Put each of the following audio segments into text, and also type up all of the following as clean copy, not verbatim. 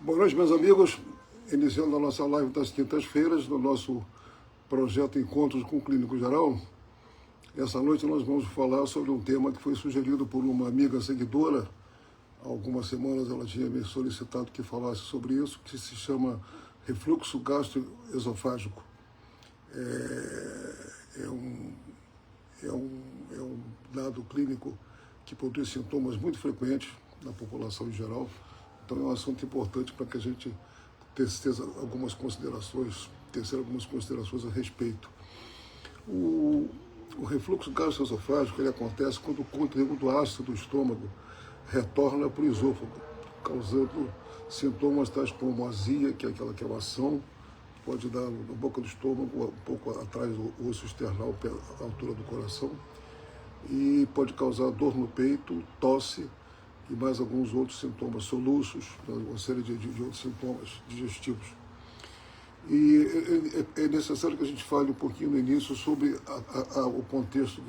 Boa noite, meus amigos. Iniciando a nossa live das quintas-feiras, no nosso projeto Encontros com o Clínico Geral. Essa noite nós vamos falar sobre um tema que foi sugerido por uma amiga seguidora. Há algumas semanas ela tinha me solicitado que falasse sobre isso, que se chama refluxo gastroesofágico. É um dado clínico que produz sintomas muito frequentes na população em geral. Então é um assunto importante para que a gente tecesse algumas considerações a respeito. O refluxo gastroesofágico ele acontece quando o conteúdo ácido do estômago retorna para o esôfago, causando sintomas tais como azia, que é aquela queimação, pode dar na boca do estômago, um pouco atrás do osso external, à altura do coração, e pode causar dor no peito, tosse e mais alguns outros sintomas, soluços, uma série de outros sintomas digestivos. E é necessário que a gente fale um pouquinho no início sobre o contexto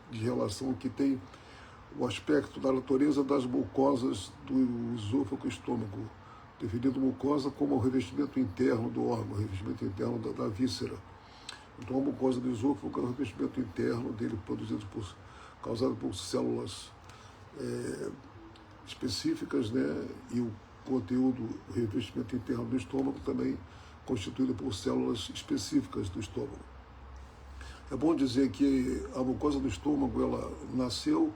de relação que tem o aspecto da natureza das mucosas do esôfago e estômago, definindo mucosa como o revestimento interno do órgão, o revestimento interno da víscera. Então a mucosa do esôfago é o revestimento interno dele, causado por células específicas, né? E o conteúdo, o revestimento interno do estômago também constituído por células específicas do estômago. É bom dizer que a mucosa do estômago, ela nasceu,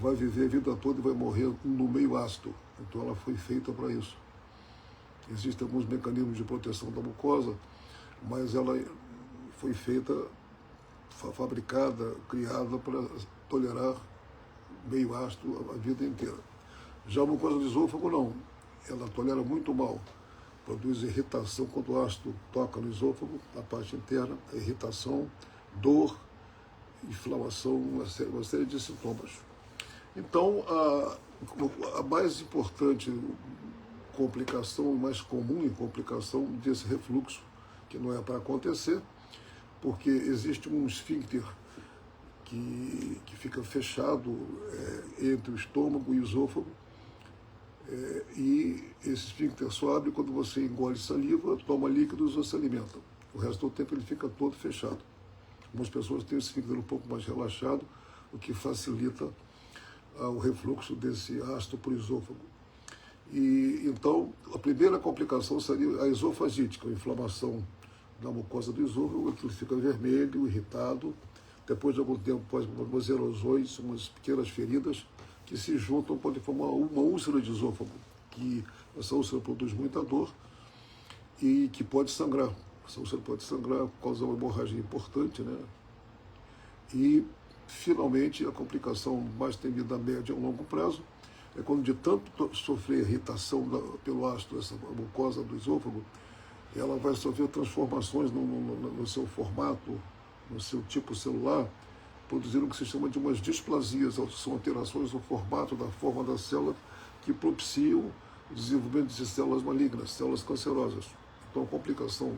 vai viver a vida toda e vai morrer no meio ácido. Então ela foi feita para isso. Existem alguns mecanismos de proteção da mucosa, mas ela foi feita, fabricada, criada para tolerar meio ácido a vida inteira. Já a mucosa do esôfago não, ela tolera muito mal, produz irritação quando o ácido toca no esôfago, na parte interna, irritação, dor, inflamação, uma série de sintomas. Então, a mais importante complicação, mais comum complicação desse refluxo, que não é para acontecer, porque existe um esfíncter que fica fechado entre o estômago e o esôfago, e esse esfíncter só abre quando você engole saliva, toma líquidos ou se alimenta. O resto do tempo ele fica todo fechado. Algumas pessoas têm o esfíncter um pouco mais relaxado, o que facilita o refluxo desse ácido para o esôfago. E então, a primeira complicação seria a esofagite, que é a inflamação da mucosa do esôfago, aquilo fica vermelho, irritado. Depois de algum tempo, pode formar umas erosões, umas pequenas feridas, que se juntam, podem formar uma úlcera de esôfago, que essa úlcera produz muita dor e que pode sangrar. Essa úlcera pode sangrar, causar uma hemorragia importante, né? E, finalmente, a complicação mais temida a médio e a longo prazo é quando, de tanto sofrer irritação pelo ácido, essa mucosa do esôfago, ela vai sofrer transformações no seu formato, no seu tipo celular, produzindo o que se chama de umas displasias, são alterações no formato da forma da célula que propiciam o desenvolvimento de células malignas, células cancerosas. Então, a complicação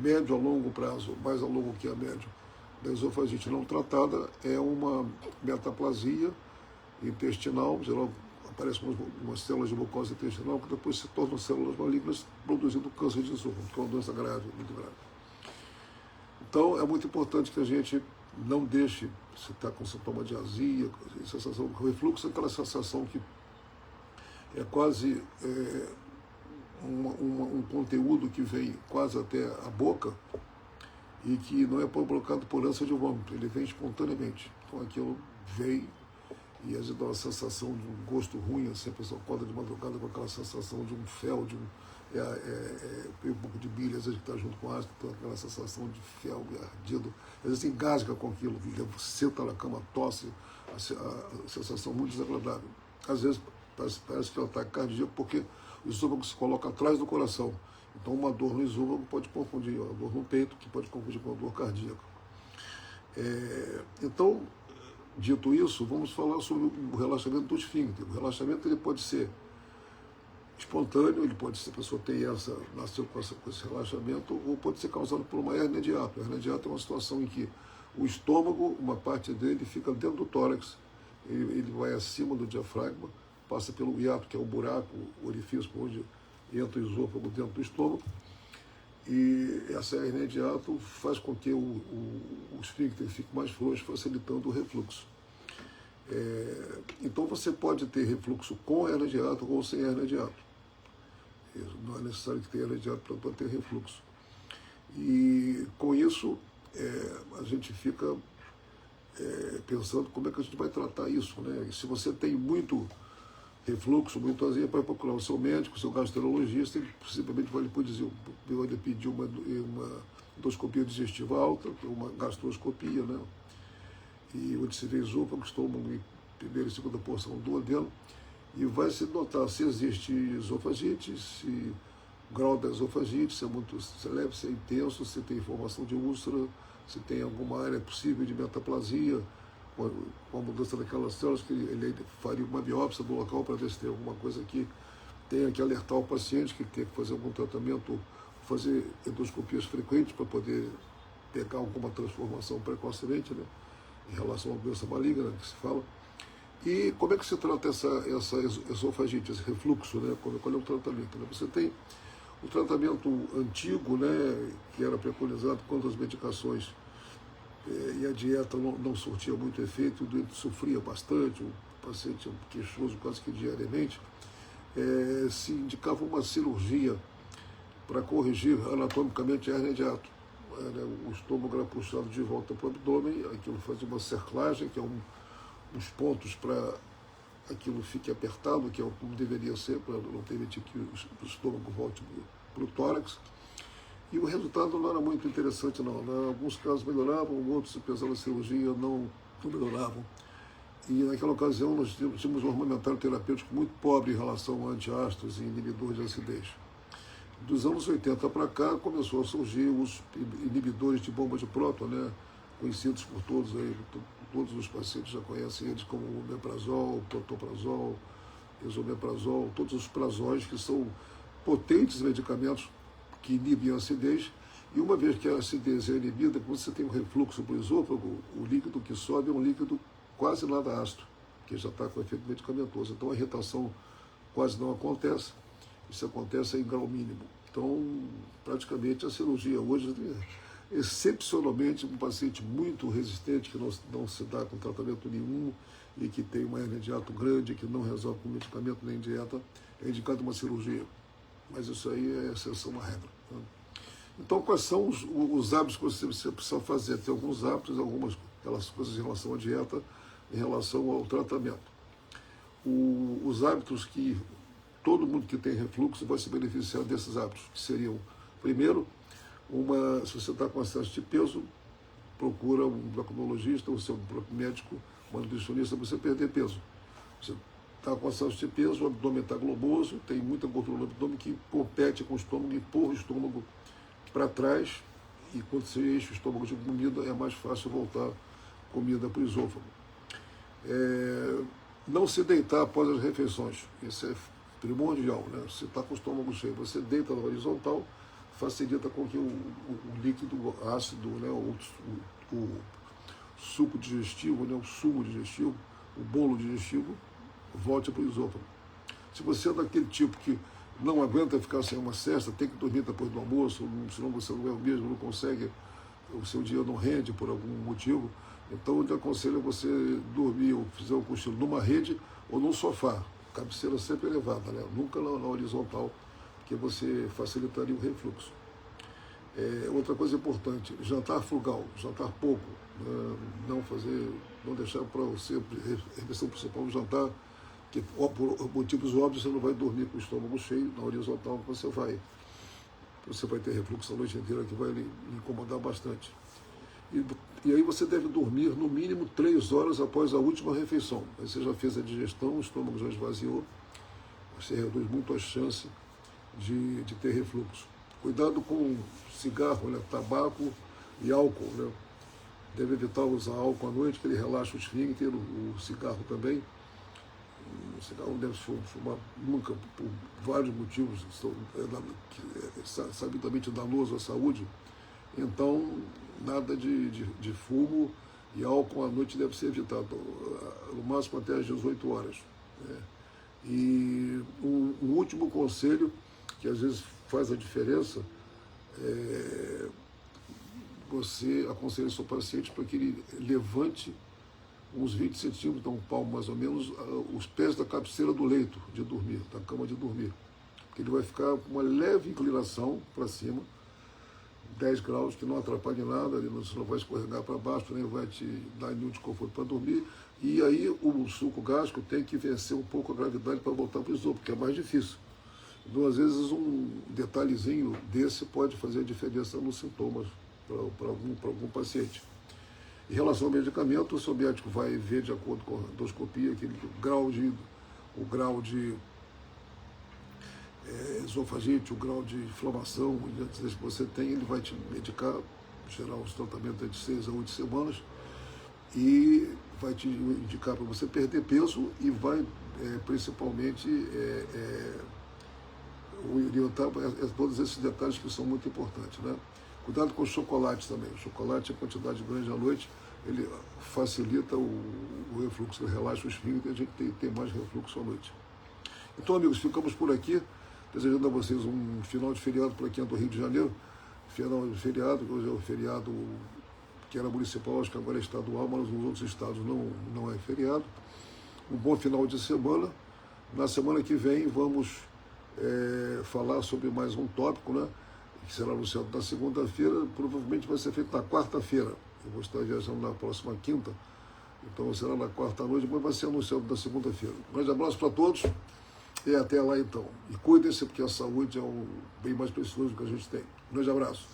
médio a longo prazo, mais a longo que a médio, da esofagite não tratada é uma metaplasia intestinal, geral aparecem umas células de mucosa intestinal que depois se tornam células malignas, produzindo câncer de esôfago, que é uma doença grave, muito grave. Então, é muito importante que a gente não deixe, se está com sintoma de azia, sensação de refluxo, aquela sensação que é quase um conteúdo que vem quase até a boca e que não é provocado por ânsia de vômito, ele vem espontaneamente. Então, aquilo vem e a gente dá uma sensação de um gosto ruim, assim, a pessoa acorda de madrugada com aquela sensação de um fel, um pouco de bilha, às vezes que está junto com ácido, então aquela sensação de fel ardido, às vezes engasga com aquilo, senta na cama, tosse, a sensação muito desagradável. Às vezes parece que é um ataque cardíaco, porque o esôfago se coloca atrás do coração. Então uma dor no esôfago pode confundir, uma dor no peito, que pode confundir com uma dor cardíaca. Então, dito isso, vamos falar sobre o relaxamento do esfíncter. O relaxamento ele pode ser espontâneo, ele pode ser, a pessoa nasceu com esse relaxamento, ou pode ser causado por uma hérnia de hiato. A hérnia de hiato é uma situação em que o estômago, uma parte dele fica dentro do tórax, ele vai acima do diafragma, passa pelo hiato, que é o buraco, o orifício onde entra o esôfago dentro do estômago, e essa hernia de hiato faz com que o esfíncter fique mais frouxo, facilitando o refluxo. Então você pode ter refluxo com hernia de hiato ou sem hernia de hiato. Não é necessário que tenha hernia de hiato para ter refluxo. E com isso a gente fica pensando como é que a gente vai tratar isso, né? E se você tem muito refluxo, muito azia, para procurar o seu médico, o seu gastroenterologista, ele possivelmente vai lhe pedir uma endoscopia digestiva alta, uma gastroscopia, né? E onde se vê esôfago, estômago, primeira e segunda porção do duodeno, e vai se notar se existe esofagite, se o grau da esofagite, se é muito leve, se é intenso, se tem formação de úlcera, se tem alguma área possível de metaplasia, com a mudança daquelas células, que ele faria uma biópsia do local para ver se tem alguma coisa que tenha que alertar o paciente, que tem que fazer algum tratamento, fazer endoscopias frequentes para poder pegar alguma transformação precocemente, né, em relação à doença maligna, que se fala. E como é que se trata essa esofagite, esse refluxo, né? Qual é o tratamento? Né? Você tem o tratamento antigo, né, que era preconizado quando as medicações e a dieta não surtia muito efeito, o doente sofria bastante, o paciente queixoso quase que diariamente, se indicava uma cirurgia para corrigir anatomicamente a hernia de hiato. O estômago era puxado de volta para o abdômen, aquilo fazia uma cerclagem, que é uns pontos para aquilo fique apertado, que é como deveria ser, para não permitir que o estômago volte para o tórax. E o resultado não era muito interessante, não. Em alguns casos melhoravam, outros, apesar da cirurgia, não melhoravam. E naquela ocasião nós tínhamos um armamentário terapêutico muito pobre em relação a antiácidos e inibidores de acidez. Dos anos 80 para cá começou a surgir os inibidores de bomba de próton, né, conhecidos por todos aí, todos os pacientes já conhecem eles como o omeprazol, o pantoprazol, esomeprazol, todos os prazóis, que são potentes medicamentos que inibem a acidez. E uma vez que a acidez é inibida, quando você tem um refluxo para o esôfago, o líquido que sobe é um líquido quase nada ácido, que já está com efeito medicamentoso. Então a irritação quase não acontece, isso acontece em grau mínimo. Então, praticamente a cirurgia hoje, excepcionalmente, um paciente muito resistente, que não se dá com tratamento nenhum e que tem uma hernia de hiato grande, que não resolve com medicamento nem dieta, é indicado uma cirurgia. Mas isso aí é exceção à regra. Né? Então, quais são os hábitos que você precisa fazer? Tem alguns hábitos, algumas coisas em relação à dieta, em relação ao tratamento. Os hábitos que todo mundo que tem refluxo vai se beneficiar desses hábitos, que seriam, primeiro, se você está com excesso de peso, procura um endocrinologista, o seu próprio médico, um nutricionista, para você perder peso. Você está com excesso de peso, o abdômen está globoso, tem muita gordura no abdômen que compete com o estômago e empurra o estômago para trás, e quando você enche o estômago de comida, é mais fácil voltar comida para o esôfago. Não se deitar após as refeições, isso é primordial, né? Você está com o estômago cheio, você deita na horizontal, facilita com que o líquido ácido, né, o suco digestivo, né, o sumo digestivo, o bolo digestivo, volte para o esôfago. Se você é daquele tipo que não aguenta ficar sem uma cesta, tem que dormir depois do almoço, senão você não é o mesmo, não consegue, o seu dia não rende por algum motivo, então eu te aconselho a você dormir ou fazer um cochilo numa rede ou num sofá, cabeceira sempre elevada, né? Nunca na horizontal, porque você facilitaria o refluxo. Outra coisa importante, jantar frugal, jantar pouco, né? Não deixar para você a refeição principal, jantar, que por motivos óbvios você não vai dormir com o estômago cheio, na horizontal você vai ter refluxo a noite inteira, que vai lhe incomodar bastante. E aí você deve dormir no mínimo 3 horas após a última refeição. Aí você já fez a digestão, o estômago já esvaziou, você reduz muito a chance de ter refluxo. Cuidado com cigarro, né, tabaco e álcool, né? Deve evitar usar álcool à noite, que ele relaxa o esfíncter, o cigarro também. O cigarro não deve fumar nunca, por vários motivos, sabidamente danoso à saúde. Então, nada de fumo e álcool à noite deve ser evitado, no máximo até às 18 horas. Né? E um último conselho, que às vezes faz a diferença, você aconselha o seu paciente para que ele levante uns 20 centímetros, um palmo mais ou menos, os pés da cabeceira do leito de dormir, da cama de dormir. Porque ele vai ficar com uma leve inclinação para cima, 10 graus, que não atrapalha em nada, você não vai escorregar para baixo, nem vai te dar nenhum desconforto para dormir. E aí o sulco gástrico tem que vencer um pouco a gravidade para voltar para o esôfago, porque é mais difícil. Então, às vezes, um detalhezinho desse pode fazer a diferença nos sintomas para algum paciente. Em relação ao medicamento, o seu médico vai ver, de acordo com a endoscopia, o grau de esofagite, o grau de inflamação que você tem, ele vai te medicar, gerar os tratamentos de 6 a 8 semanas e vai te indicar para você perder peso e vai principalmente orientar todos esses detalhes que são muito importantes, né? Cuidado com o chocolate também. O chocolate, em quantidade grande à noite, ele facilita o refluxo, ele relaxa o esfíncter e a gente tem mais refluxo à noite. Então, amigos, ficamos por aqui, desejando a vocês um final de feriado por aqui do Rio de Janeiro. Final de feriado, hoje é o feriado que era municipal, acho que agora é estadual, mas nos outros estados não é feriado. Um bom final de semana. Na semana que vem vamos falar sobre mais um tópico, né? Que será anunciado na segunda-feira, provavelmente vai ser feito na quarta-feira. Eu vou estar viajando na próxima quinta, então será na quarta noite, mas vai ser anunciado na segunda-feira. Um grande abraço para todos e até lá então. E cuidem-se, porque a saúde é o bem mais precioso que a gente tem. Um grande abraço.